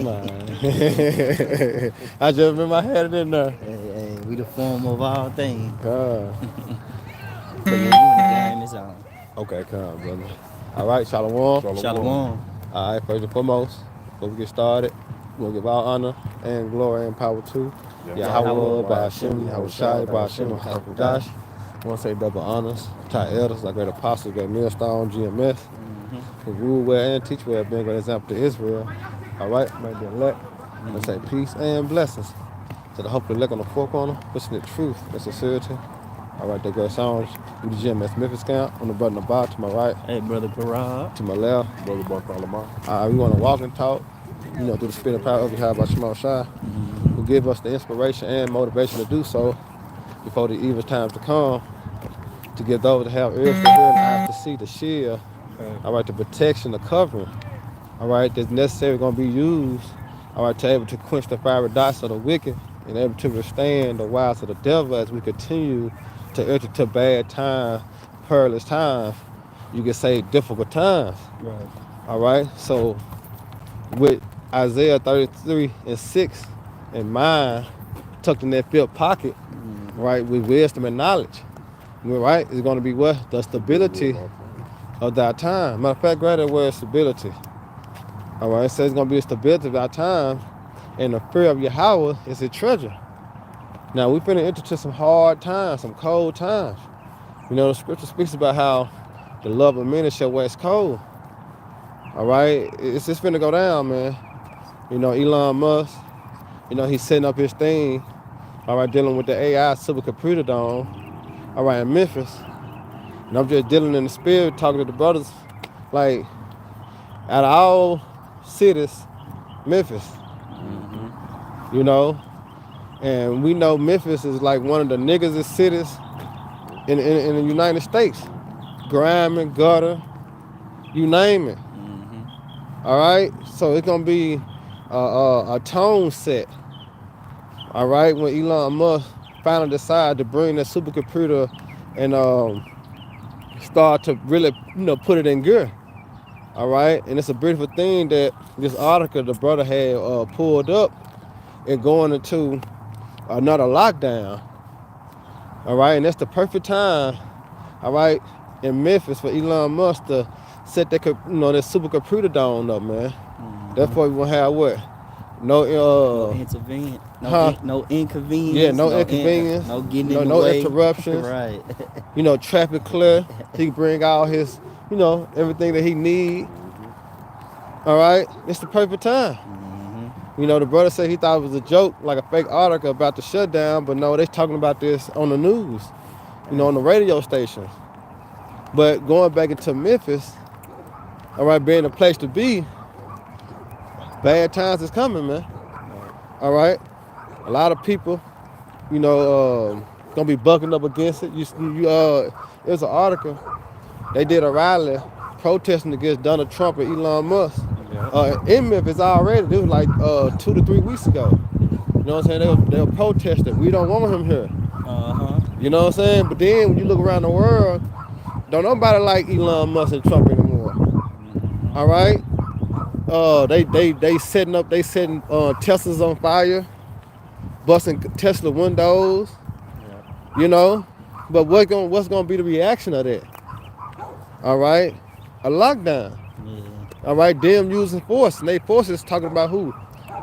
man. I just remember I had it in there. Hey, we the form of all things. God. But yeah, you in the game is on. Okay, come, brother. All right, Shalom. Shalom. All right, first and foremost, before we get started, we'll give all honor and glory and power to Yahweh, Ba'ashem, Yahushai, Ba'ashem, Hakudash. I want to say double honors to our elders, our great apostles, great millstone, GMS, who rule well and teach well, being a great example to Israel. All right, may the elect. Let's say peace and blessings to the hope of the elect on the four corner, listening to truth and sincerity. All right, that great songs. We the GMS Memphis camp on the button of bar to my right. Hey, Brother Parag. To my left. Brother Bartholomew. We want to walk and talk, through the spirit and power of Yahweh Shema Shai, who give us the inspiration and motivation to do so before the evil times to come, to give those that have ears to hear and eyes to see the shield, all right, the protection, the covering, all right, that's necessary going to be used, all right, to able to quench the fiery darts of the wicked and able to withstand the wiles of the devil as we continue to enter to bad times, perilous times, you can say difficult times. Right. All right, so with Isaiah 33:6 in mind, tucked in that fifth pocket, right, with wisdom and knowledge, right, it's going to be what? The stability of that time. Matter of fact, grab that word stability. All right, it says it's going to be the stability of our time, and the fear of Yahweh is a treasure. Now, we're finna enter to some hard times, some cold times. The scripture speaks about how the love of many shall wax cold. All right, it's just finna go down, man. Elon Musk, he's setting up his thing, all right, dealing with the AI supercomputer dome, all right, in Memphis. And I'm just dealing in the spirit, talking to the brothers, like, out of all cities, Memphis, and we know Memphis is like one of the niggest cities in the United States. Grime and gutter, you name it. All right, so it's gonna be a tone set. All right, when Elon Musk finally decide to bring that supercomputer and start to really, put it in gear. All right, and it's a beautiful thing that this article the brother had pulled up and going into another lockdown. All right, and that's the perfect time, all right, in Memphis for Elon Musk to set that, that supercomputer dome up, man. Therefore, we won't have what? No inconvenience. No inconvenience. Yeah, no inconvenience. No getting in the way. Interruptions. Right. Traffic clear. He can bring all his, everything that he need. All right, it's the perfect time. The brother said he thought it was a joke, like a fake article about the shutdown, but no, they're talking about this on the news, on the radio stations. But going back into Memphis, all right, being a place to be, bad times is coming, man. All right, a lot of people, gonna be bucking up against it. It was an article. They did a rally protesting against Donald Trump and Elon Musk in Memphis already. It was like 2 to 3 weeks ago. You know what I'm saying? They were protesting. We don't want him here. You know what I'm saying? But then when you look around the world, don't nobody like Elon Musk and Trump anymore. All right? They setting Teslas on fire, busting Tesla windows. But what's gonna be the reaction of that? All right, a lockdown. All right, them using force, and they forces talking about who?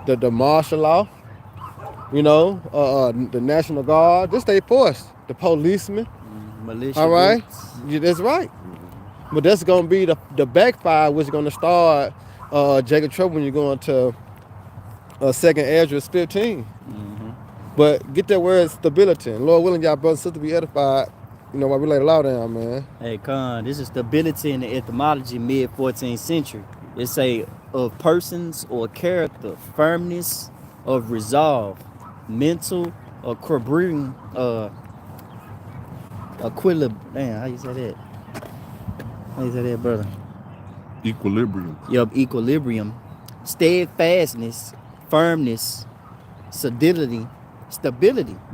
The martial law. The National Guard. This they force. The policemen. Militia. All right, yeah, that's right. But that's gonna be the backfire, which is gonna start Jacob trouble when you're going to 2nd Ezra 15. But get that word stability. And Lord willing, y'all brothers and sisters be edified, while we lay the law down, man. Hey, Con, this is stability in the etymology mid-14th century. It say of persons or character, firmness of resolve, mental or equilibrium, damn, how you say that? How you say that, brother? Equilibrium. Yup, equilibrium, steadfastness, firmness, stability.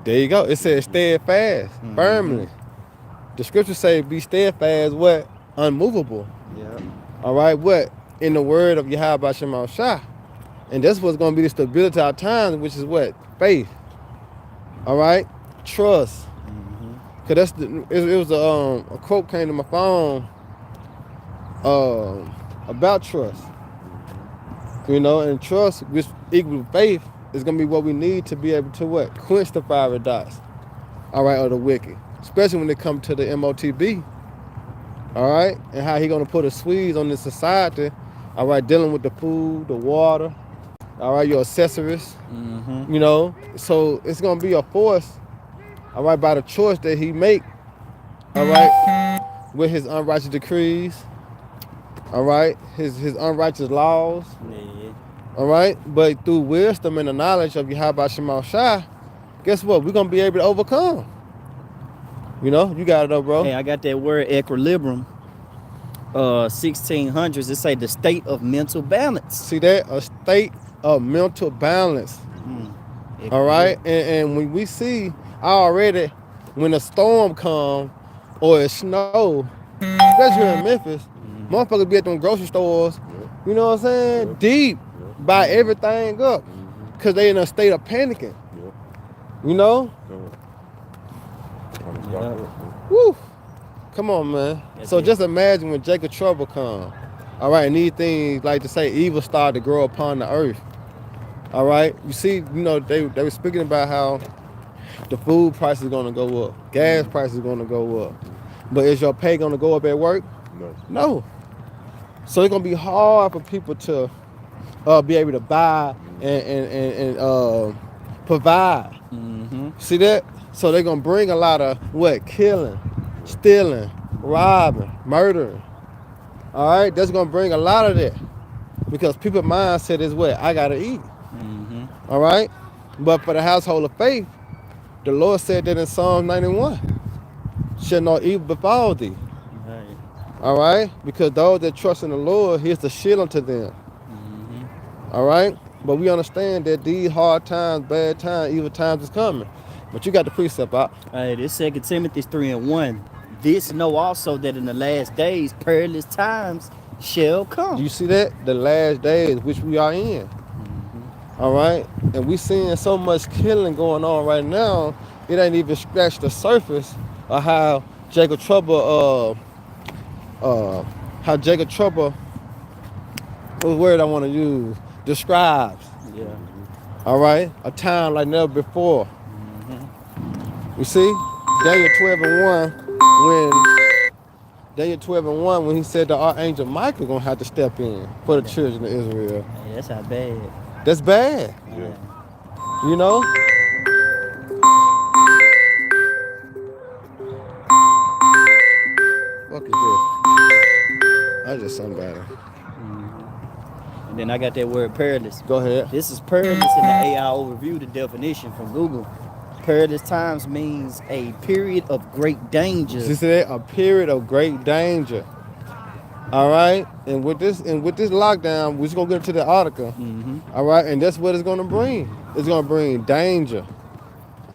There you go. It says steadfast, firmly. The scriptures say be steadfast, what? Unmovable. Yeah. All right, what? In the word of Yahweh Shema Shah. And that's what's going to be the stability of our times, which is what? Faith. All right? Trust. Because it was a quote came to my phone about trust. You know, and trust, which equals faith, is going to be what we need to be able to what? Quench the fiery dots, all right, of the wicked. Especially when it comes to the MOTB, all right? And how he going to put a squeeze on this society, all right, dealing with the food, the water, all right, your accessories, you know? So it's going to be a force, all right, by the choice that he make, all right, with his unrighteous decrees, all right, his unrighteous laws, all right, but through wisdom and the knowledge of Yahweh Shema Shai, guess what? We're going to be able to overcome. You know, you got it though, bro. Hey, I got that word equilibrium. 1600s, it say the state of mental balance. See that? A state of mental balance. All right, and when we see already when a storm come or it snow, especially in Memphis, motherfuckers be at them grocery stores, you know what I'm saying? Deep, buy everything up, because they in a state of panicking. You know? Woo! Come on, man. So just imagine when Jacob trouble come. All right, and these things, like to say, evil started to grow upon the earth. All right? You see, you know, they were speaking about how the food price is going to go up. Gas price is going to go up. But is your pay going to go up at work? No. So it's going to be hard for people to be able to buy and provide. See that? So they're going to bring a lot of what? Killing, stealing, robbing, murdering. All right? That's going to bring a lot of that. Because people's mindset is what? I got to eat. All right? But for the household of faith, the Lord said that in Psalm 91, shall no evil befall thee. Right. All right? Because those that trust in the Lord, he's the shield unto them. All right? But we understand that these hard times, bad times, evil times is coming. But you got the precept out. Hey, this 2 Timothy 3:1. This know also that in the last days perilous times shall come. Do you see that? The last days, which we are in. All right? And we seeing so much killing going on right now, it ain't even scratched the surface of how Jacob Trouble, what word I want to use, describes. Yeah. All right? A time like never before. You see? Daniel 12:1, when he said the Archangel Michael gonna have to step in for the children of Israel. Hey, that's how bad. That's bad. Yeah. You know? Fuck is this? I just somebody. And then I got that word perilous. Go ahead. This is perilous in the AI overview, the definition from Google. Perilous times means a period of great danger. You see that? A period of great danger. All right? And with this lockdown, we're just gonna get into the article. All right, and that's what it's gonna bring. It's gonna bring danger.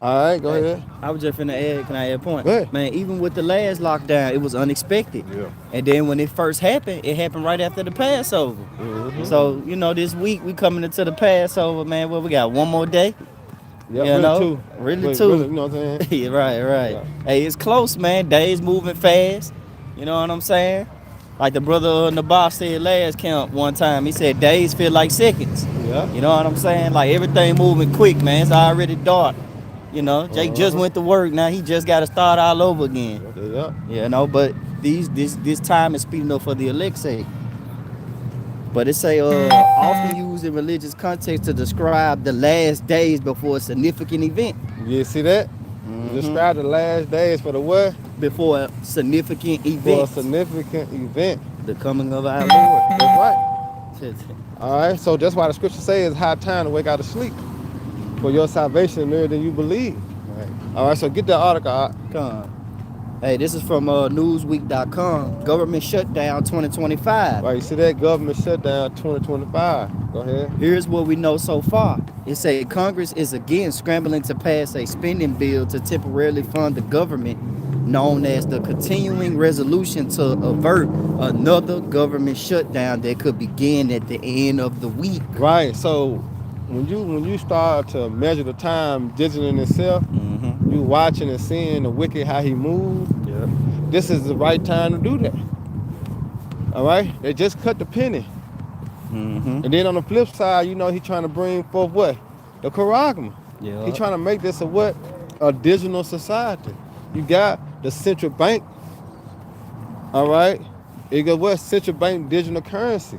All right, go ahead. I was just finna add, can I add a point? Go ahead. Man, even with the last lockdown, it was unexpected. Yeah. And then when it first happened, it happened right after the Passover. So, you know, this week we coming into the Passover, man. Well, we got one more day. Yeah, You really know? two. Really Wait, two. you know what I'm saying? Yeah, right. Yeah. Hey, it's close, man. Days moving fast. You know what I'm saying? Like the brother Nabaf said last camp one time, he said days feel like seconds. Yeah. You know what I'm saying? Like everything moving quick, man. It's already dark. You know, Jake just went to work. Now he just got to start all over again. Yeah. You know, but this time is speeding up for the elect's sake. But it say often used in religious context to describe the last days before a significant event. You see that? Describe the last days for the what? Before a significant For a event. significant event. The coming of our Lord. That's right. All right, so that's why the scripture says it's high time to wake out of sleep. For your salvation is nearer than you believe. Right. All right, so get that article out. Come. Hey, this is from Newsweek.com. Government shutdown 2025. Right, you see that? Government shutdown 2025. Go ahead. Here's what we know so far. It say Congress is again scrambling to pass a spending bill to temporarily fund the government known as the Continuing Resolution to Avert Another Government Shutdown that could begin at the end of the week. Right. So when you start to measure the time digitaling itself, you watching and seeing the wicked how he moves. Yeah. This is the right time to do that. All right. They just cut the penny. And then on the flip side, you know, he trying to bring forth what? The Charagma. Yeah. He trying to make this a what? A digital society. You got the central bank. All right. You got what? Central bank digital currency.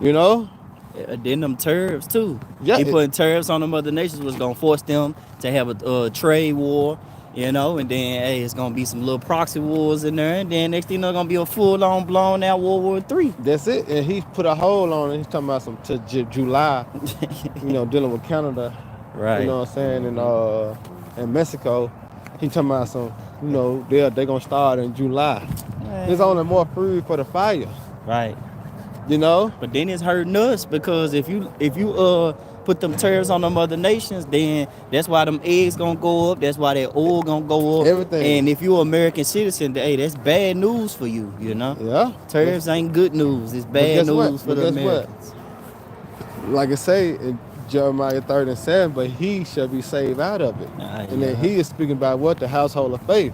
You know? Then them tariffs too. Yeah, He putting tariffs on them other nations was gonna force them to have a trade war, you know, and then hey, it's gonna be some little proxy wars in there, and then next thing you know, gonna be a full on blown out World War III. That's it. And he put a hold on it. He's talking about some July, you know, dealing with Canada. Right. You know what I'm saying? And Mexico. He talking about some, you know, they're gonna start in July. There's only more food for the fire. Right. You know? But then it's hurting us because if you put them tariffs on them other nations, then that's why them eggs gonna go up. That's why that oil gonna go up. Everything. And if you're an American citizen, hey, that's bad news for you. You know. Yeah. Tariffs ain't good news. It's bad news for the Americans. Like I say in Jeremiah 30:7, but he shall be saved out of it. And then he is speaking about what? The household of faith.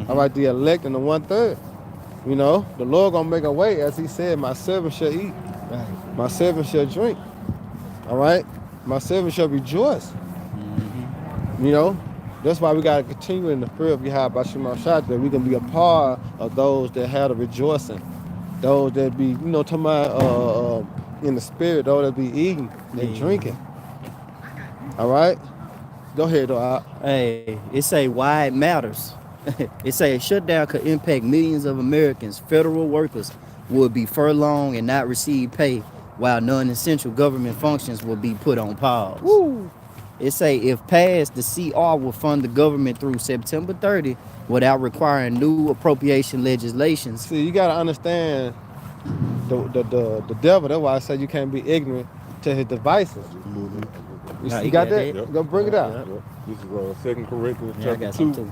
All right, the elect and the 1/3. You know, the Lord gonna make a way, as he said, my servant shall eat. Right. My servant shall drink. All right? My servant shall rejoice. You know, that's why we gotta continue in the fear of Yahweh Shema Shah, that we can be a part of those that have the rejoicing. Those that be, you know, talking about in the spirit, those that be eating and drinking. All right? Go ahead, though. Hey, it say why it matters. It say a shutdown could impact millions of Americans. Federal workers would be furloughed and not receive pay, while non-essential government functions will be put on pause. Woo. It say if passed, the CR will fund the government through September 30 without requiring new appropriation legislations. See, you gotta understand the devil. That's why I say you can't be ignorant to his devices. You got that? Yep. Go bring it out. Yep. This is 2 Corinthians Yeah, I chapter got some 2, too.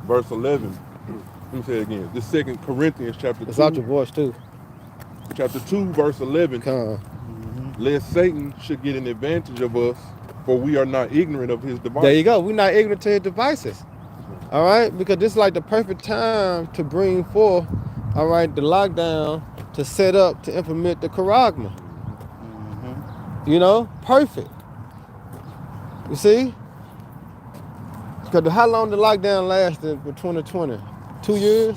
verse 11. Let me say it again. This 2 Corinthians chapter It's 2, out your voice too. chapter 2, verse 11. Come. Lest Satan should get an advantage of us, for we are not ignorant of his devices. There you go. We're not ignorant to his devices. All right? Because this is like the perfect time to bring forth, all right, the lockdown to set up to implement the Charagma. You know? Perfect. You see? Because how long the lockdown lasted for 2020? 2 years?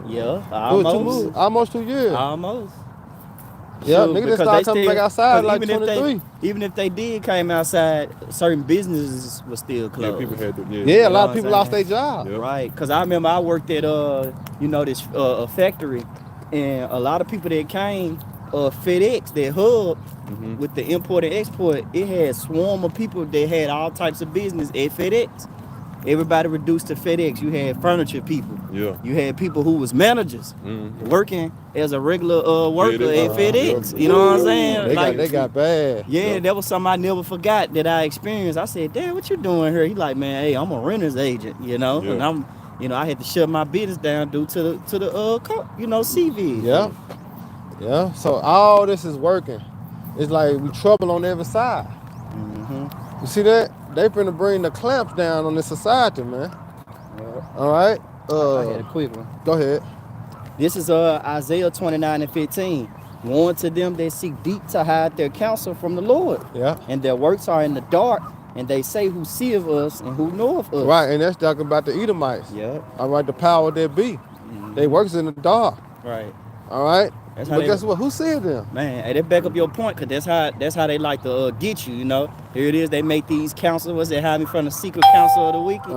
Yeah, It was almost 2 years. Almost. Yeah, Shoot, niggas just because started they coming still- back outside 'cause like even if 23. Even if they did came outside, certain businesses were still Yeah, closed. people had to. Yeah, a lot of what people I'm lost their saying? job. Yeah. Right, because I remember I worked at you know, this a factory, and a lot of people that came, FedEx, that hub with the import and export, it had swarm of people that had all types of business at FedEx. Everybody reduced to FedEx. You had furniture people. Yeah. You had people who was managers working as a regular worker FedEx. at FedEx. Yeah. You know what I'm saying? They got bad. Yeah, that was something I never forgot that I experienced. I said, "Damn, what you doing here?" He like, "Man, hey, I'm a renter's agent, you know, Yeah. and I'm, you know, I had to shut my business down due to the you know, CV." Yeah. Yeah. So all this is working. It's like we trouble on every side. You see that? They finna bring the clamps down on this society, man. All right. I had a quick one. Go ahead. This is Isaiah 29:15. Warn to them that seek deep to hide their counsel from the Lord, Yeah. and their works are in the dark, and they say, "Who seeth us and who knoweth us?" Right, and that's talking about the Edomites. Yeah. All right, the power that be. They works in the dark. Right. All right. That's how But they- guess what? Who said them? Man, hey, that back up your point, cause that's how they like to get you. You know, here it is. They make these councils. What's that? Hide me from the secret council of the wicked.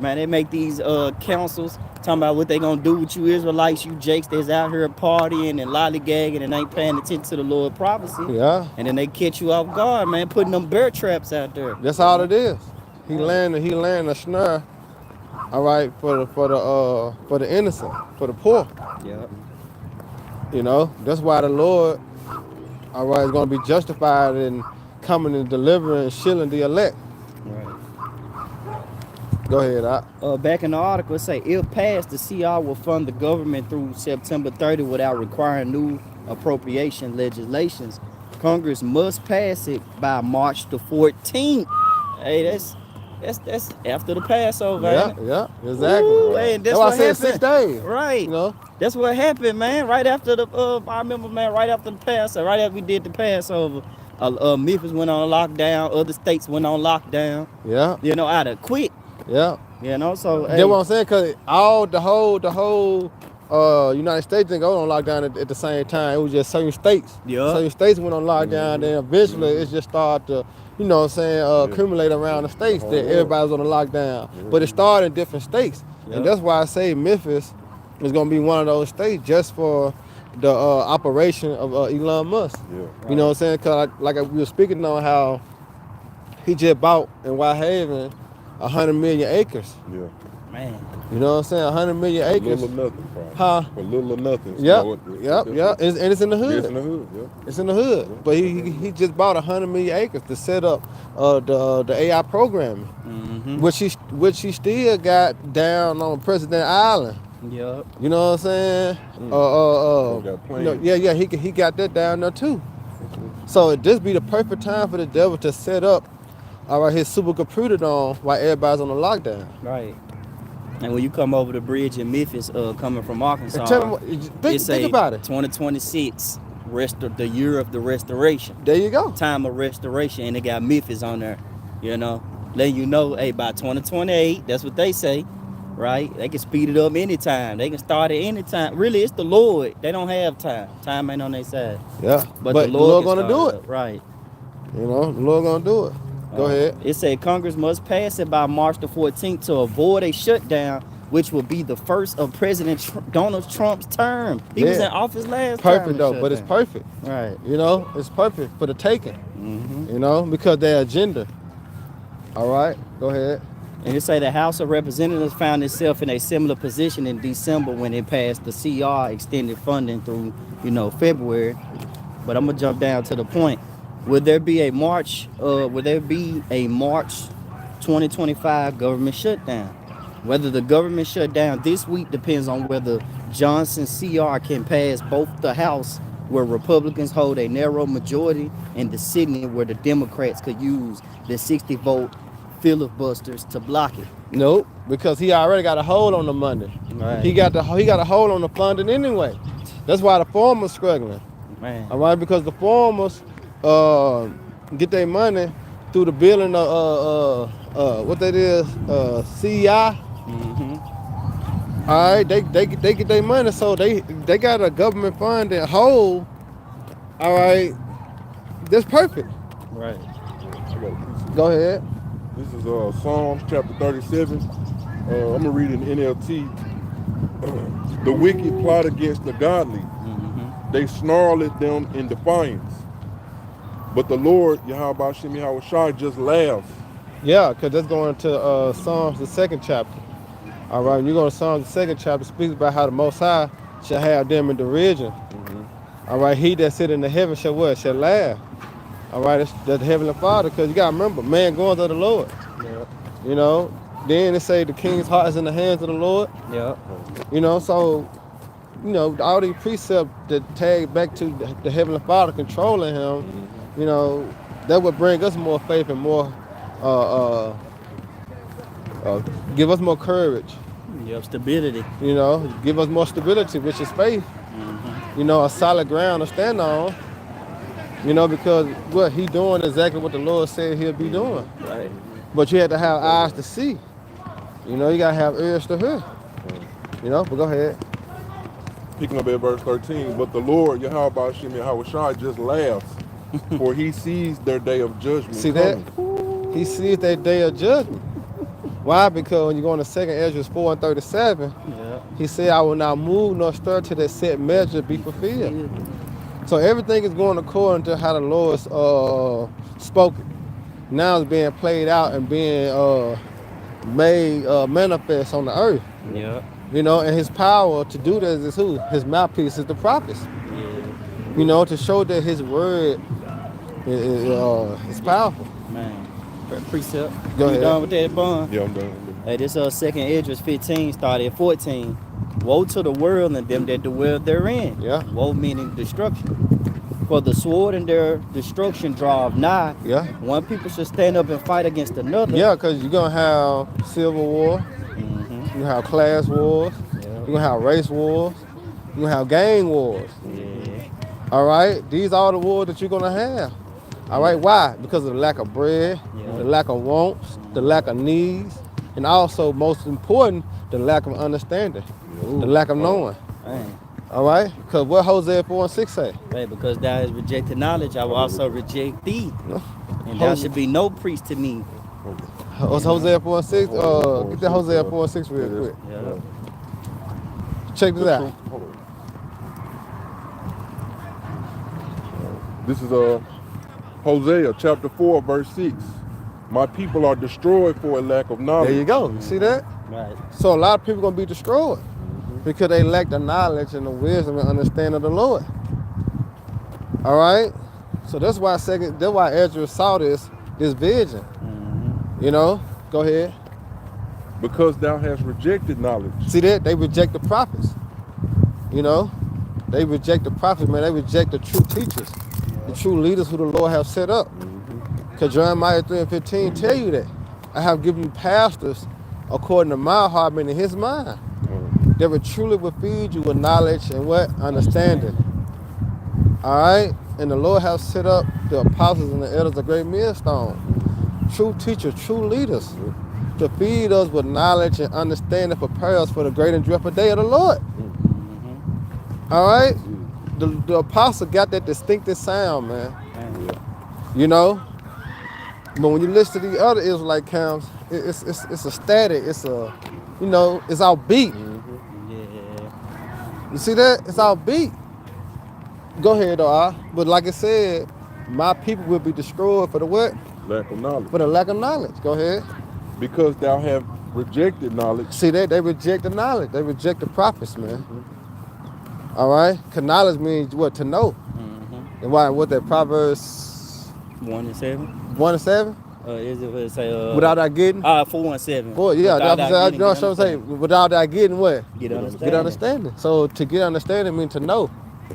Man, they make these councils talking about what they gonna do with you Israelites, you jakes that's out here partying and lollygagging and ain't paying attention to the Lord prophecy. Yeah. And then they catch you off guard, man, putting them bear traps out there. That's all it is. He landed a snare. All right, for the innocent, for the poor. Yeah. You know, that's why the Lord, all right, is going to be justified in coming and delivering and shielding the elect. Right. Go ahead. Back in the article, it say, if passed, the CR will fund the government through September 30 without requiring new appropriation legislations. Congress must pass it by March the 14th. Hey, that's after the Passover, Yeah, ain't it? yeah, exactly. Ooh, hey, That's why I said 6 days. Right. You know? That's what happened, man. Right after the, I remember, man, right after the Passover, right after we did the Passover, Memphis went on lockdown. Other states went on lockdown. Yeah, You know, out of quick. yeah. You know, so That's what I'm saying, cause the whole United States didn't go on lockdown at the same time. It was just certain states. Yeah. Certain states went on lockdown, then eventually it just started to, you know what I'm saying, accumulate around the states that everybody's on a lockdown. But it started in different states. Yeah. And that's why I say Memphis is gonna be one of those states just for the operation of Elon Musk. Yeah. You know what I'm saying? Cause like we were speaking on how he just bought in Whitehaven 100 million acres. Yeah. man. You know what I'm saying? 100 million acres. Little or nothing, probably. Huh? For little or nothing. So Yep. And it's in the hood. It's in the hood, yeah. It's in the hood. But he just bought 100 million acres to set up the AI programming, Mm-hmm. which he still got down on President Island. Yep. You know what I'm saying? Got You know, yeah. He got that down there too. So it just be the perfect time for the devil to set up, all right, his supercomputer on while everybody's on the lockdown. Right. And when you come over the bridge in Memphis, coming from Arkansas, And tell him, think about it. 2026, the year of the restoration, There you go. time of restoration, and they got Memphis on there. You know, letting you know, hey, by 2028, that's what they say, right? They can speed it up anytime. They can start it anytime. Really, it's the Lord. They don't have time. Time ain't on their side. Yeah. But the the Lord can gonna do start it. up, right? You know, the Lord gonna do it. Go ahead. It said Congress must pass it by March the 14th to avoid a shutdown, which will be the first of President Donald Trump's term. He was in Yeah. office last Perfect time. though, but it's perfect. Right. You know, it's perfect for the taking. Mm-hmm. You know, because their agenda. All right, go ahead. And it say the House of Representatives found itself in a similar position in December when it passed the CR extended funding through, February. But I'm gonna jump down to the point. Would there be a March 2025 government shutdown? Whether the government shutdown this week depends on whether Johnson CR can pass both the House, where Republicans hold a narrow majority, and the Senate, where the Democrats could use the 60-vote filibusters to block it. Nope, because he already got a hold on the money. Right. He got a hold on the funding anyway. That's why the farmers struggling. Man. All right, because the farmers get their money through the billing of what that is, CEI. Mm-hmm. All right, they get their money, so they got a government funding hold. All right, that's perfect. Right. I got a piece. Go ahead. This is Psalms chapter 37. I'm gonna read in NLT. The wicked plot against the godly. Mm-hmm. They snarl at them in defiance. But the Lord, Yahweh Shem Yahushai, just laughs. Yeah, because that's going to Psalms, the 2nd chapter. All right, when you go to Psalms, the 2nd chapter, speaks about how the Most High shall have them in derision. All right, he that sit in the heaven shall what? Shall laugh. All right, that's the Heavenly Father, because you got to remember, man going to the Lord. Yep. You know, then it say the king's heart is in the hands of the Lord. Yep. You know, so, all these precepts that tag back to the Heavenly Father controlling him, that would bring us more faith and more, give us more courage. Yep. Stability. Give us more stability, which is faith. Mm-hmm. A solid ground to stand on. Because what he doing exactly what the Lord said he'll be doing. Right. But you have to have eyes to see. You gotta have ears to hear. But go ahead. Picking up at verse 13. But the Lord, Yahweh Shem Yahushai, just laughs, for he sees their day of judgment. See coming. that? He sees that day of judgment. Why? Because when you go into 2nd Ezra 4:37, Yep. he said, I will not move nor stir till that set measure be fulfilled. So everything is going according to how the Lord spoken. Now it's being played out and being made manifest on the earth. Yep. And his power to do this is who? His mouthpiece is the prophets. Yeah. To show that his word is powerful. Man. Precept. Go You ahead. done with that, Bun? Yeah, I'm done. Hey, this second Esdras 15 started at 14. Woe to the world and them that dwell therein. Yeah. Woe meaning destruction. For the sword and their destruction draweth nigh. Yeah. One people should stand up and fight against another. Yeah, because you're going to have civil war. Mm-hmm. You're going to have class wars. Yeah. You're going to have race wars. You're going to have gang wars. Yeah. All right? These are the wars that you're going to have. All right? Why? Because of the lack of bread, the lack of wants, the lack of needs, and also, most important, the lack of understanding, the lack of knowing. Man. All right? Because what Hosea 4 and 6 say? Right, because thou hast rejected knowledge, I will also reject thee. No. And thou should be no priest to me. What's Hosea 4 and 6? Get that Hosea 4 and 6 real quick. Yeah. Check this out. Hold on. This is Hosea chapter 4, verse 6. My people are destroyed for a lack of knowledge. There you go. You see that? Right. So a lot of people going to be destroyed because they lack the knowledge and the wisdom and understanding of the Lord. All right? So that's why Esdras saw this vision. Mm-hmm. You know? Go ahead. Because thou hast rejected knowledge. See that? They reject the prophets. You know? They reject the prophets, man. They reject the true teachers, the true leaders who the Lord have set up. Because Jeremiah 3 and 15 tell you that. I have given you pastors according to my heart, meaning his mind. They will truly will feed you with knowledge and what? Understanding. All right? And the Lord has set up the apostles and the elders of great millstone. True teachers, true leaders. To feed us with knowledge and understanding, prepare us for the great and dreadful day of the Lord. All right? The apostle got that distinctive sound, man. You know? But when you listen to the other Israelite camps, it's a static, it's a, you know, it's all beat. Yeah. You see that? It's all beat. Go ahead, though, but like I said, my people will be destroyed for the what? Lack of knowledge. For the lack of knowledge. Go ahead. Because thou have rejected knowledge. See that? They reject the knowledge. They reject the prophets, man. All right? Because knowledge means what? To know. And why? What that Proverbs 1 and 7. 1 and 7? Is it what it say? Without that getting? 4 and 7. Boy, yeah, Without that's thy what getting, I'm saying. Without that getting what? Get understanding. Get understanding. So to get understanding means to know.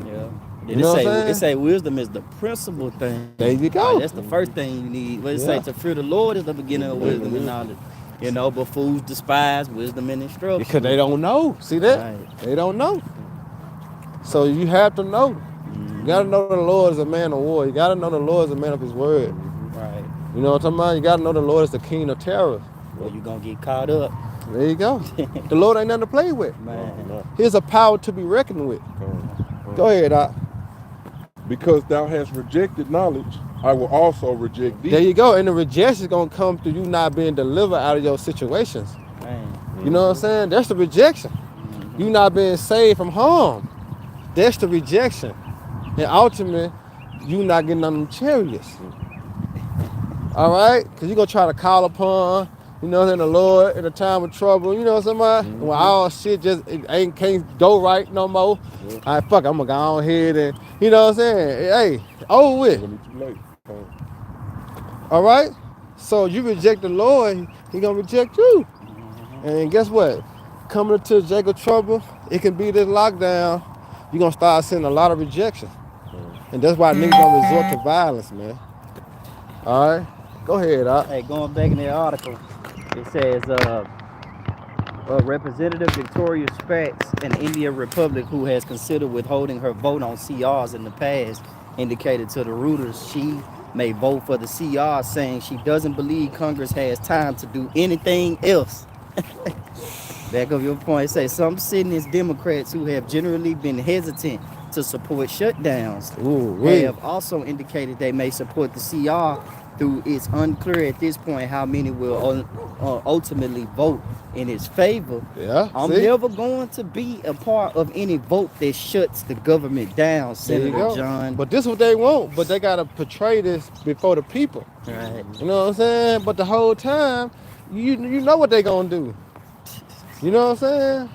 Yeah. You know what I'm saying? It say wisdom is the principal thing. There you go. That's the first thing you need. What it say? To fear the Lord is the beginning of wisdom and knowledge. You know, but fools despise wisdom and instruction. Because they don't know. See that? Right. They don't know. So you have to know. You got to know the Lord is a man of war. You got to know the Lord is a man of his word. Right. You know what I'm talking about? You got to know the Lord is the king of terror. Well, you're going to get caught up. There you go. The Lord ain't nothing to play with. Man. He's a power to be reckoned with. Go ahead, Doc. Because thou hast rejected knowledge, I will also reject thee. There you go. And the rejection is going to come through you not being delivered out of your situations. Man. You know what I'm saying? That's the rejection. You not being saved from harm. That's the rejection. And ultimately, you not getting on them chariots. All right? Because you're going to try to call upon, you know, the Lord in a time of trouble. You know what I'm saying? When all shit just can't go right no more. All right, fuck, I'm going to go on ahead and, you know what I'm saying? Hey, over with. Too late. All right? So you reject the Lord, he going to reject you. And guess what? Coming into Jacob trouble, it can be this lockdown. You're going to start seeing a lot of rejection. And that's why niggas don't resort to violence, man. All right? Go ahead, Doc. Hey, going back in the article, it says, Representative Victoria Spatz, an Indian Republic who has considered withholding her vote on CRs in the past, indicated to the Reuters she may vote for the CR, saying she doesn't believe Congress has time to do anything else. Back of your point, say some sitting Democrats who have generally been hesitant to support shutdowns have also indicated they may support the CR, though it's unclear at this point how many will ultimately vote in its favor. Yeah, I'm never going to be a part of any vote that shuts the government down, Senator John. But this is what they want, but they got to portray this before the people. Right. You know what I'm saying? But the whole time, you know what they going to do. You know what I'm saying?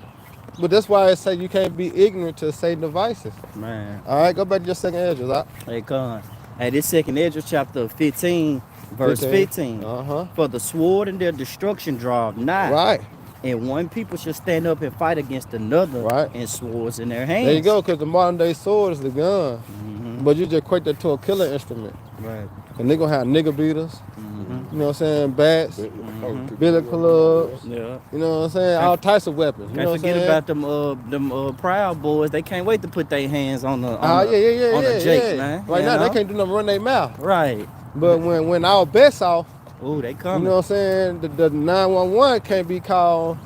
But that's why I say you can't be ignorant to Satan's devices. Man. All right, go back to your second Esdras. Hey, Con. Hey, this second Esdras chapter 15, Verse 15. Uh-huh. For the sword and their destruction draweth nigh. Right. And one people should stand up and fight against another, Right. and swords in their hands. There you go, because the modern day sword is the gun. Mhm. But you just equate that to a killer instrument. Right. And they gonna have nigga beaters, Mhm. you know what I'm saying, bats, Mhm. billy clubs, Yeah. you know what I'm saying, all types of weapons. You know Can't what I'm forget saying? about them Proud Boys. They can't wait to put their hands on the Ah, on the Jake, yeah. man. Right You now, know? they can't do nothing, run their mouth. Right. But when our bets off, Ooh, they you coming. know what I'm saying, the 911 can't be called,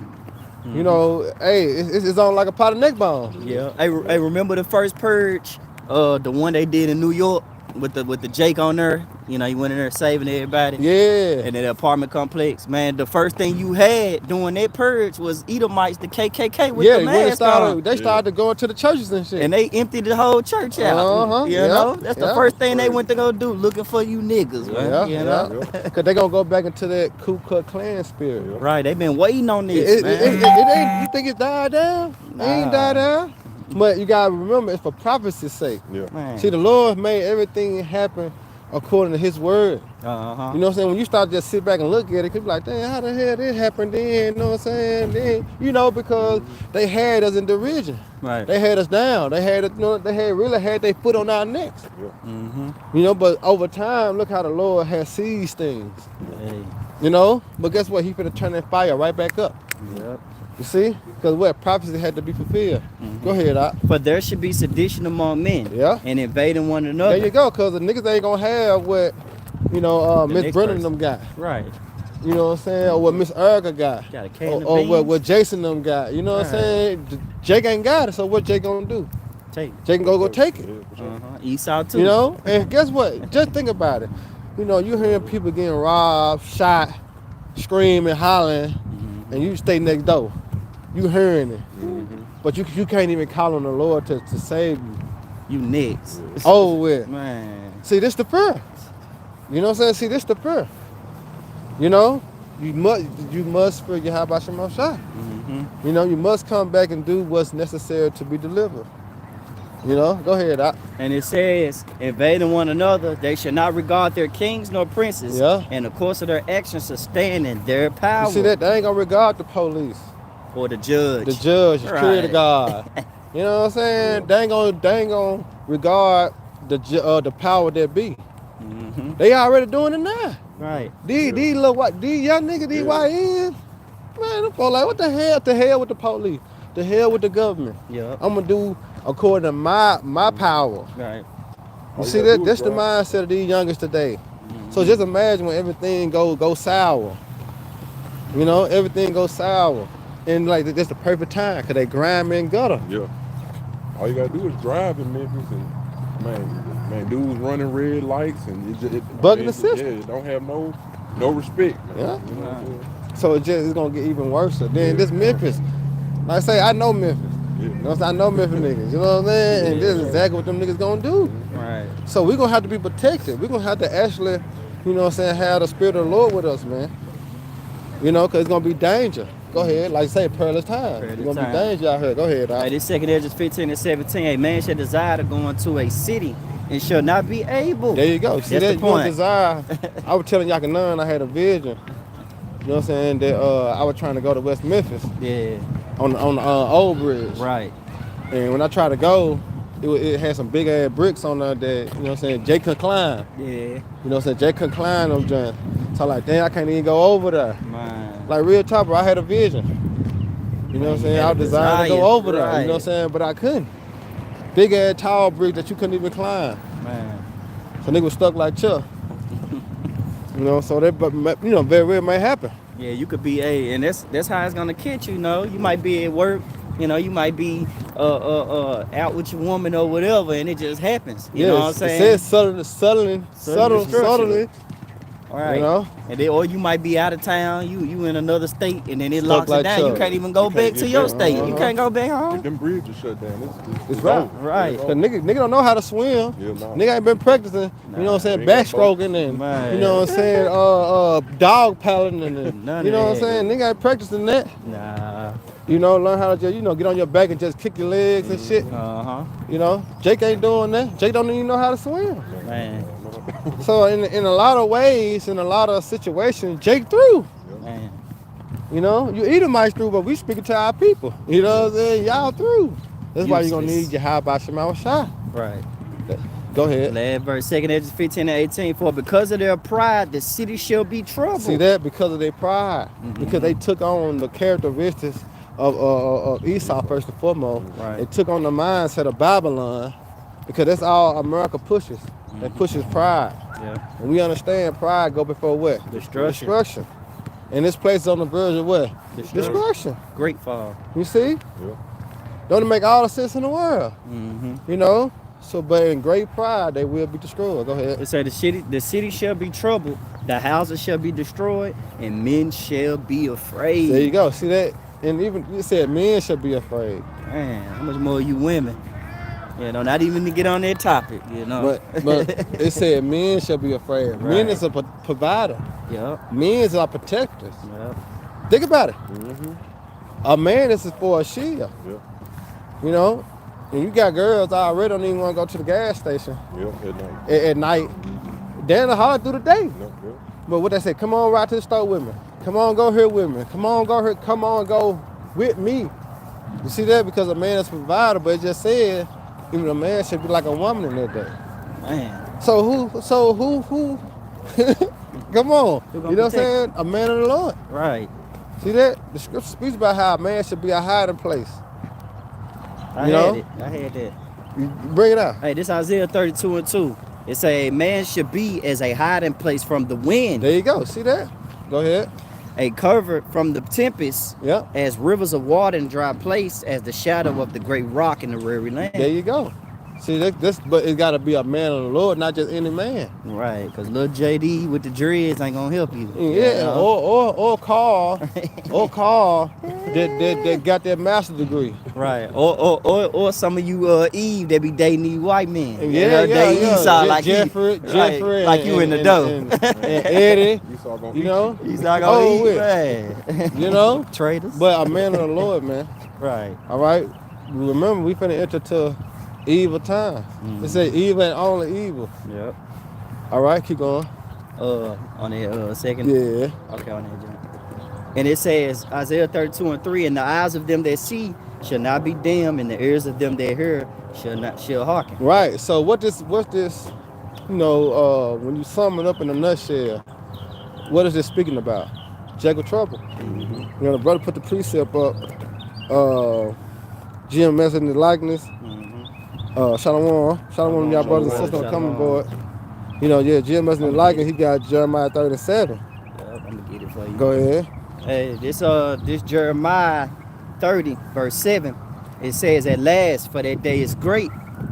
you know, hey, it's on like a pot of neck bone. Yeah. Hey, remember the first purge? The one they did in New York with the Jake on there. You know, he went in there saving everybody. Yeah. And in the apartment complex, man, the first thing you had doing that purge was Edomites, the KKK with Yeah, the when mask on. they started going to the churches and shit. And they emptied the whole church out. Uh-huh, You yeah, know, that's the yeah. first thing they went to go do, looking for you niggas, man. Yeah, You know? Because they going to go back into that Ku Klux Klan spirit. Right, they been waiting on this, It man. ain't, you think it's died down? It ain't Nah. died down. But you got to remember, it's for prophecy's sake. Yeah. Man. See, the Lord made everything happen according to his word. Uh-huh. You know what I'm saying? When you start to just sit back and look at it, you could be like, damn, how the hell this happened then? You know what I'm saying? Then, you know, because they had us in derision. Right. They had us down. They had us, you know, they had really had their foot on our necks. Mm-hmm. You know, but over time, look how the Lord has seized things. Hey. You know? But guess what? He finna turn that fire right back up. Yep. You see? Because what? Prophecy had to be fulfilled. Go ahead, Doc. For there should be sedition among men. Yeah. And invading one another. There you go, because the niggas ain't gonna have what, you know, The Miss next Brennan person. them got. Right. You know what I'm saying? Or what Miss Erica got. Got a can of Or beans. what Jason them got. You know what I'm Right. saying? Jake ain't got it, so what Jake gonna do? Take. Jake can go take it. Uh-huh. Esau too. You know? And guess what? Just think about it. You know, you hearing people getting robbed, shot, screaming, hollering, and you stay next door. You hearing it. But you can't even call on the Lord to save you. You next. Oh, with. Man. See, this the fear. You know what I'm saying? See, this the fear. You know? You must fear Yahweh Shemel Shai. Mm-hmm. You know, you must come back and do what's necessary to be delivered. You know? Go ahead, Doc. And it says, invading one another, they shall not regard their kings nor princes, Yeah. and the course of their actions sustaining their power. You see that? They ain't gonna regard the police, Or the judge. the judge, the creator Right. God. You know what I'm saying? They ain't gonna regard the power that be. Mm-hmm. They already doing it now. Right. These little white, these young niggas, these YNs, man, them folks like, what the hell? The hell with the police? The hell with the government? Yep. I'm gonna do according to my power. Right. You see that? That's the mindset of these youngers today. So just imagine when everything go sour. You know, everything goes sour, and like that's the perfect time because they grime and gutter. Yeah. All you gotta do is drive in Memphis and man, dudes running red lights and Bugging the system. Yeah, it don't have no respect. Man. Yeah. You know what I'm saying? So it's gonna get even worse. Then this Memphis, like I say, I know Memphis. Yeah. You know what I'm saying? I know Memphis niggas. You know what I'm saying? And this is exactly what them niggas gonna do. Right. So we're gonna have to be protected. We're gonna have to actually, you know what I'm saying, have the spirit of the Lord with us, man. You know, because it's gonna be danger. Go ahead, like I say, perilous time. Perilous It's gonna time. be danger out here. Go ahead, Hey, Doc. this 2 Ezra 15 and 17, a man shall desire to go into a city and shall not be able. There you go. See That's that the you don't point. desire. I was telling Yakanan I had a vision. You know what I'm saying? That I was trying to go to West Memphis Yeah. on the old bridge. Right. And when I tried to go, it had some big ass bricks on there that, you know what I'm saying, Jake could climb. Yeah. You know what I'm saying? Jake could climb them joints. So I'm like, damn, I can't even go over there. Man. Like real talk, bro, I had a vision. You know what I'm saying? I was designed to go over there. You know what I'm saying? But I couldn't. Big ass tall brick that you couldn't even climb. Man. So nigga was stuck like Chuck. You know, so that, but you know, very well may happen. Yeah, you could be and that's how it's gonna catch you, know. You might be at work, you know, you might be out with your woman or whatever, and it just happens. You know what I'm saying? It says subtly. destruction. All right. You know? And then, or you might be out of town, you in another state, and then it Stuck locks like it down. You Chuck. can't even go You can't back get to your back. state. You Uh-huh. can't go back home. Them bridges shut down. It's right. over. Right. It's Cause over. nigga don't know how to swim. Yeah, nah. Nigga ain't been practicing, you know what I'm saying, Ain't got backstroking and Man. you know what I'm saying, dog paddling and None you know of what I'm that. saying? Nigga ain't practicing that. Nah. You know, learn how to just, you know, get on your back and just kick your legs and shit. Uh-huh. You know, Jake ain't doing that. Jake don't even know how to swim. Man. So in a lot of ways, in a lot of situations, Jake through. Man. You know, you Edomites through, but we speaking to our people. You know what I'm saying? Y'all through. That's why you're gonna Useless. need Yahweh Shema Shah. Right. Go ahead. Last verse, 2 Edges 15 and 18. For because of their pride, the city shall be troubled. See that? Because of their pride. Mm-hmm. Because they took on the characteristics of Esau first and foremost. Right. They took on the mindset of Babylon, because that's all America pushes. Mm-hmm. It pushes pride. Yeah. And we understand pride go before what? Destruction. Destruction. And this place is on the verge of what? Destruction. Great fall. You see? Yeah. Don't it make all the sense in the world? Mm-hmm. You know? So, but in great pride, they will be destroyed. Go ahead. It said the city shall be troubled, the houses shall be destroyed, and men shall be afraid. There you go. See that? And even you said men should be afraid. Man, how much more you women? You know, not even to get on that topic, you know. But it said men should be afraid. Right. Men is a provider. Yep. Men is our protectors. Yep. Think about it. Mm-hmm. A man is for a shield. Yeah. You know? And you got girls that already don't even want to go to the gas station Yeah. At night. at night. They're in the holler through the day. Yeah. Yeah. But what they say, come on right to the store with me. Come on, go here with me. Come on, go here. Come on, go with me. You see that? Because a man is provider, but it just said even a man should be like a woman in that day. Man. So who come on. Who You gonna know what I'm protect? saying? A man of the Lord. Right. See that? The scripture speaks about how a man should be a hiding place. I You had know? it. I had that. You bring it out. Hey, this Isaiah 32 and 2. It say a man should be as a hiding place from the wind, There you go. See that? Go ahead. a covert from the tempest, Yep. as rivers of water in dry place, as the shadow of the great rock in the weary land. There you go. See this, but it got to be a man of the Lord, not just any man. Right, because little JD with the dreads ain't gonna help you. Yeah, or Carl that got that master's degree. Right, or some of you Eve that be dating these white men. Yeah. They Esau like Jeffrey, you, right, like you in the dough. and Eddie, Esau gonna you eat know, He's not gonna Oh, eat, with. man. you know. Traitors. But a man of the Lord, man. right. All right. Remember, we finna enter to evil times. It say evil and only evil. Yep. All right, keep going. On the second. Yeah. Okay, on that jump. And it says, Isaiah 32 and 3, and the eyes of them that see shall not be dim, and the ears of them that hear shall hearken. Right. So what's this? You know, when you sum it up in a nutshell, what is this speaking about? Jacob trouble. Mm-hmm. You know, the brother put the precept up. GMS in the likeness. Mm-hmm. Shalom, y'all brothers and Shalom. sisters coming board. You know, yeah, GMS in the likeness. He got Jeremiah 37. Yep, I'm gonna get it for you. Go ahead. Hey, this Jeremiah 30 verse 7, it says, at last, for that day is great,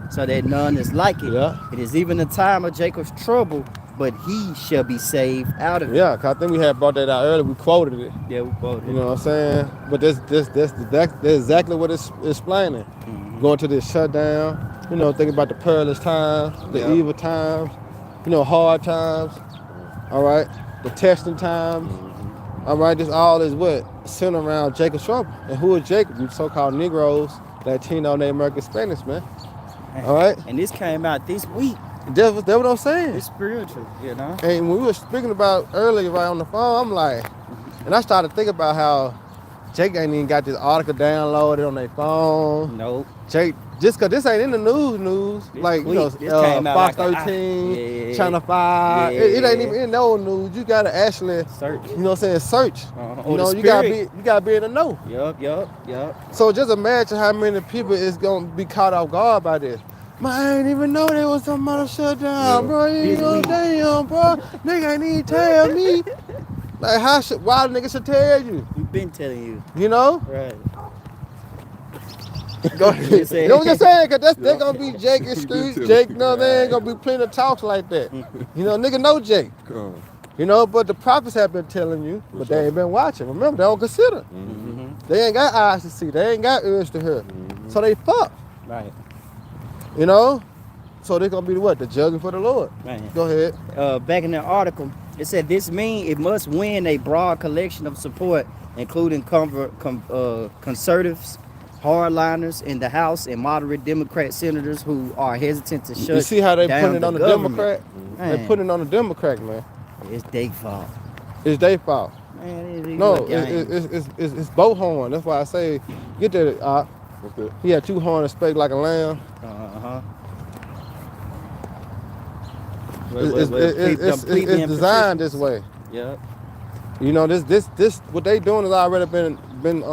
so that none is like it. Yeah. It is even the time of Jacob's trouble, but he shall be saved out of it. Yeah, 'cause I think we had brought that out earlier. We quoted it. Yeah, we quoted You know what I'm saying? But that's exactly what it's explaining. Mhm. Going to this shutdown, you know, thinking about the perilous times, the Yeah. evil times, you know, hard times, all right, the testing times, all right, this all is what? Centered around Jacob's trouble. And who is Jacob? You so-called Negroes, Latino, Native American, Spanish, man. All right? And this came out this week. That's what I'm saying. It's spiritual, you know? And when we were speaking about earlier right on the phone, I'm like, and I started thinking about how Jake ain't even got this article downloaded on their phone. Nope. Jake, just cause this ain't in the news, This like you know, week, this came out Fox like 13, yeah. Channel 5. It ain't Yeah. even in no news. You gotta actually, Search. you know what I'm saying, search. Or You know, the you gotta spirit. be in the know. Yup. So just imagine how many people is gonna be caught off guard by this. Man, I ain't even know there was some other shutdown, Yeah. bro. You know, damn, bro. Nigga ain't even tell me. Like, why the nigga should tell you? We've been telling you. You know? Right. Go ahead. You say- You know what I'm saying? Cause that's Yeah. they gonna be Jake and Street. tell Jake, you. no, they ain't gonna be plenty of talks like that. You know, nigga know Jake. Come. You know, but the prophets have been telling you, but they ain't been watching. Remember, they don't consider. Mm-hmm. They ain't got eyes to see. They ain't got ears to hear. So they fuck. Right. You know? So they gonna be what? The judging for the Lord. Man. Go ahead. Back in the article, it said this means it must win a broad collection of support, including conservatives, hardliners in the House and moderate Democrat senators who are hesitant to shut You see how they down putting it on the government. Democrat? They Man, putting it on the Democrat, man. it's their fault. It's their fault. Man, it's No, a game. it's both horn. That's why I say get that. What's that? He had 2 horns, spake like a lamb. Uh-huh. It's designed this way. Yep. You know, this what they doing has already been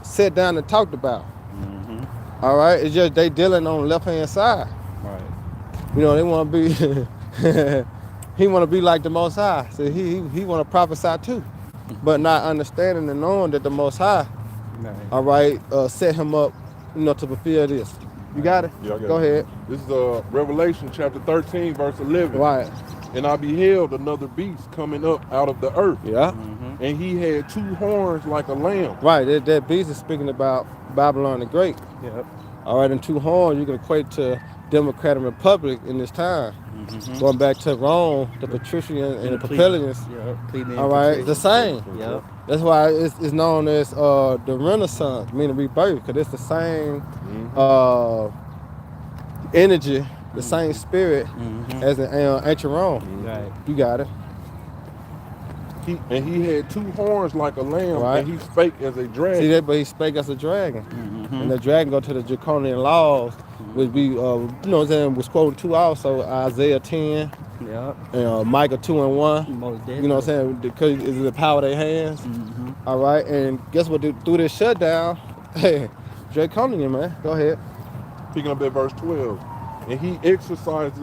set down and talked about. Mm-hmm. All right, it's just they dealing on the left hand side. Right. You know, they want to be. He want to be like the Most High. So he want to prophesy too, but not understanding and knowing that the Most High, Right. all right, set him up, you know, to fulfill this. You got it? Yeah, I got Go it. ahead. This is Revelation chapter 13, verse 11. Right. And I beheld another beast coming up out of the earth, Yeah. Mm-hmm. and he had 2 horns like a lamb. Right. That beast is speaking about Babylon the Great. Yep. All right, and 2 horns you can equate to Democrat and Republic in this time. Mm-hmm. Going back to Rome, the patrician and the Papillians. Yep. Plebeian All right, the patricians. same. Yep. That's why it's known as the Renaissance, meaning rebirth, because it's the same energy, the same spirit Mm-hmm. as in ancient Rome. Right. You got it. He had 2 horns like a lamb, Right. and he spake as a dragon. See that, but he spake as a dragon. Mm-hmm. And the dragon go to the draconian laws, which we, you know what I'm saying, was quoting 2 also, Isaiah 10, Yep. and Micah 2 and 1. Most definitely. You know what I'm saying? Because it's the power of their hands. Mm-hmm. All right, and guess what? Through this shutdown, hey, draconian, man. Go ahead. Picking up at verse 12. And he exercised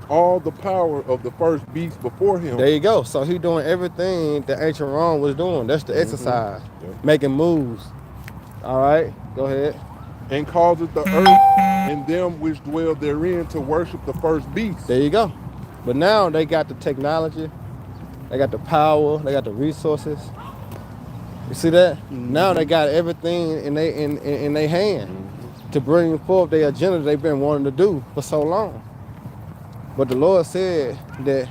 all the power of the first beast before him. There you go. So he doing everything that ancient Rome was doing. That's the exercise, Yep. making moves. All right, go ahead. And causeth the earth and them which dwell therein to worship the first beast. There you go. But now they got the technology, they got the power, they got the resources. You see that? Now they got everything in their hand to bring forth their agenda they've been wanting to do for so long. But the Lord said that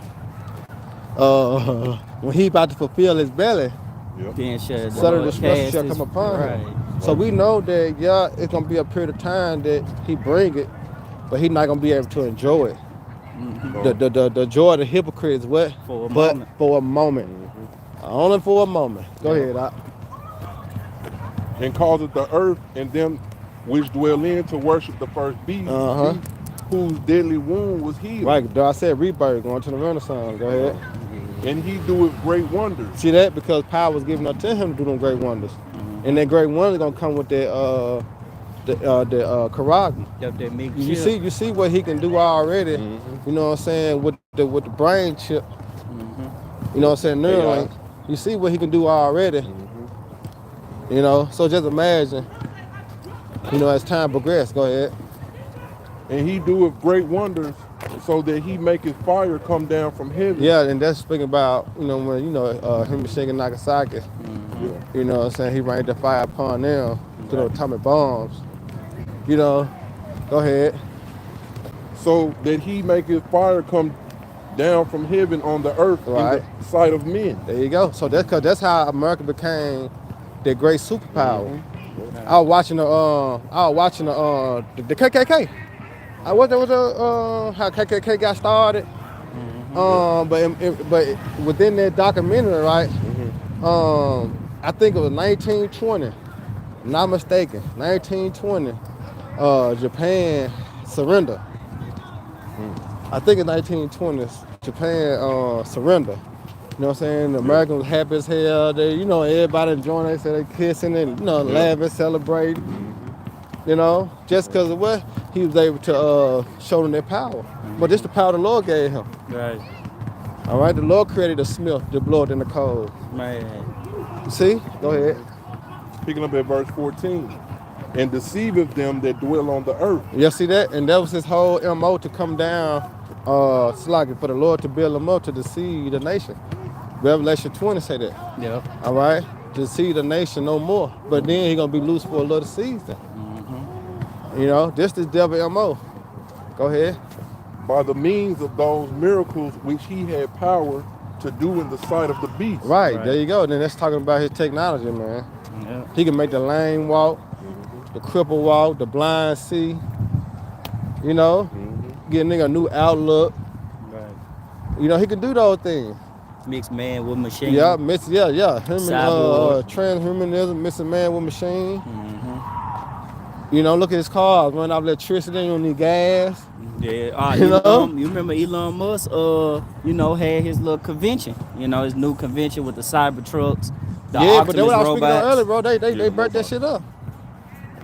when he about to fulfill his belly, Yep. Then shall suddenly Lord destruction cast shall his- come upon right. him. So we know that, yeah, it's going to be a period of time that he bring it, but he's not going to be able to enjoy it. Mm-hmm. The joy of the hypocrite is what? For a but moment. for a moment. Only for a moment. Go ahead, Doc. And causeth the earth and them which dwell in to worship the first beast, Uh-huh. whose deadly wound was healed. Right, I said rebirth, going to the Renaissance. Go ahead. And he doeth great wonders. See that? Because power was given unto him to do them great wonders. And that great wonder going to come with the karate. Yep, that make You chip. see what he can do already. You know what I'm saying, with the brain chip. Mm-hmm. You know what I'm saying, Neuralink. You see what he can do already. You know, so just imagine, you know, as time progresses. Go ahead. And he doeth great wonders, so that he maketh fire come down from heaven. Yeah, and that's speaking about, you know, when, you know, Hiroshima and Nagasaki. Yeah. You know what I'm saying, he rained the fire upon them to the atomic bombs. You know, go ahead. So that he maketh fire come down from heaven on the earth Right. in the sight of men. There you go. So that's how America became the great superpower. I was watching the KKK. I was how KKK got started. But within that documentary, right? I think it was 1920. Not mistaken, 1920. Japan surrender. I think in 1920s, Japan surrender. You know what I'm saying? The Americans was happy as hell. They, you know, everybody enjoying it. They kissing and, you know, laughing, celebrating. You know, just because of what he was able to show them their power. But this the power the Lord gave him. Right. All right, the Lord created a smith to blow it in the cold. Man. You see? Go ahead. Picking up at verse 14. And deceiveth them that dwell on the earth. You see that? And that was his whole MO to come down, sluggy, for the Lord to build them up to deceive the nation. Revelation 20 say that. Yep. All right? To deceive the nation no more. But then he going to be loose for a little season. You know, this is devil MO. Go ahead. By the means of those miracles which he had power to do in the sight of the beast. Right, Right. there you go. Then that's talking about his technology, man. Yep. He can make the lame walk. the cripple walk, the blind see. You know, get a nigga a new outlook. Right. You know, he can do those things. Mixed man with machine. Yeah, him and Cyborg. transhumanism, missing man with machine. Mm-hmm. You know, look at his cars, run off electricity, you don't need gas. Yeah, You know? you remember Elon Musk? You know, had his little convention. You know, his new convention with the Cybertrucks, the Yeah, Optimus but that's what I was speaking on robots. earlier, bro. They Yeah, burnt that shit up.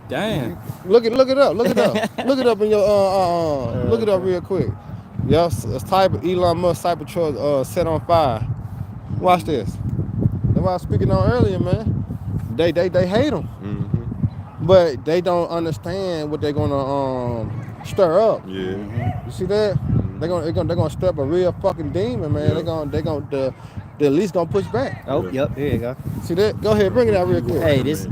Damn. Look it up. Look it up. Look it up in your look it up real quick. Yes, a type of Elon Musk Cybertruck set on fire. Watch this. That's what I was speaking on earlier, man. They hate him, but they don't understand what they're gonna stir up. Yeah. You see that? They're gonna stir up a real fucking demon, man. Yeah. They're at least gonna push back. Oh, yep, here you go. See that? Go ahead, bring it out real quick. Hey, this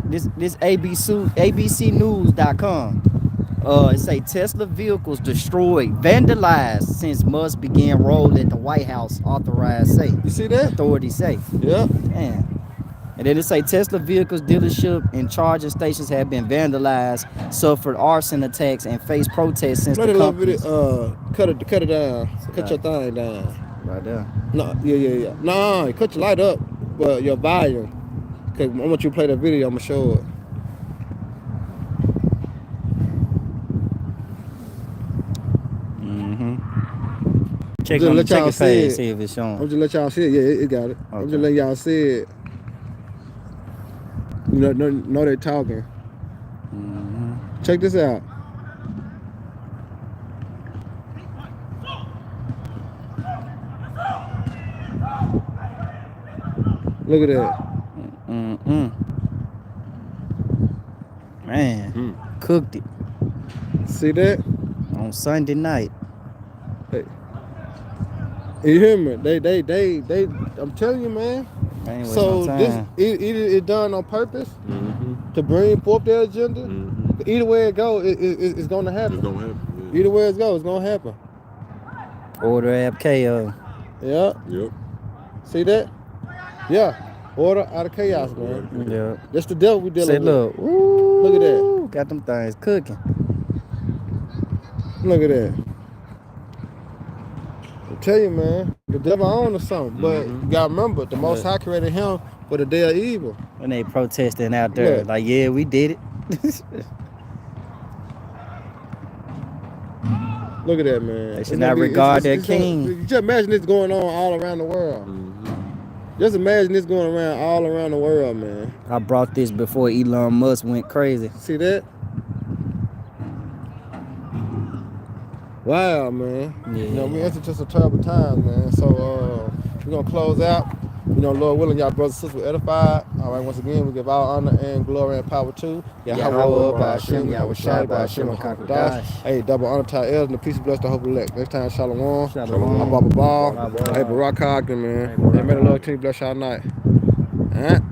ABCnews.com. It say Tesla vehicles destroyed, vandalized since Musk began role at the White House. Authorized say. You see that? Authorities say. Yeah. Damn. And then it say Tesla vehicles dealership and charging stations have been vandalized, suffered arson attacks, and faced protests since Play the that little companies. video. Cut it down. Cut your thing down. Right there. No, yeah. No, cut your light up, but your volume. Cause I want you to play that video. I'ma show it. Check Just on the let y'all check see page, it. see if it's I'm showing. just let y'all see it. Yeah, it got it. I'm Okay. just letting y'all see it. You know they talking. Check this out. Look at that. Man, cooked it See that? on Sunday night. You hear me? They. I'm telling you, man. Man, waste So no this time. either it done on purpose to bring forth their agenda. Either way it go, it's gonna It's happen. gonna happen. Yeah. Either way it goes, it's gonna happen. Order app KO. Yeah. Yep. See that? Yeah. Order out of chaos, man. Yeah. That's the devil we dealing Say, with. look. Ooh, Look at that. Got them things cooking. Look at that. I tell you, man, the devil on or something. But you gotta remember, the Most High created him for the day of evil. When they protesting out there, Yeah. like, yeah, we did it. Look at that, man. They It's should gonna not be- regard their it's gonna- king. Just imagine this going on all around the world. Just imagine this going around all around the world, man. I brought this before Elon Musk went crazy. See that? Wow, man. You know, we Yeah. entered just a terrible time, man. So we're gonna close out. You know, Lord willing, y'all brothers and sisters were edified. All right, once again, we give all honor and glory and power to Yahweh, by Hashem, Yahweh Shai, by Hashem, and Dash. Hey, double honor to our elders and the peace and bless the hope elect. Next time, Shalom. Shalom. Abba Ball. Shalom. Hey, Barak Ogden, man. Hey, Barak Hey, may the Lord continue to bless y'all night. All right.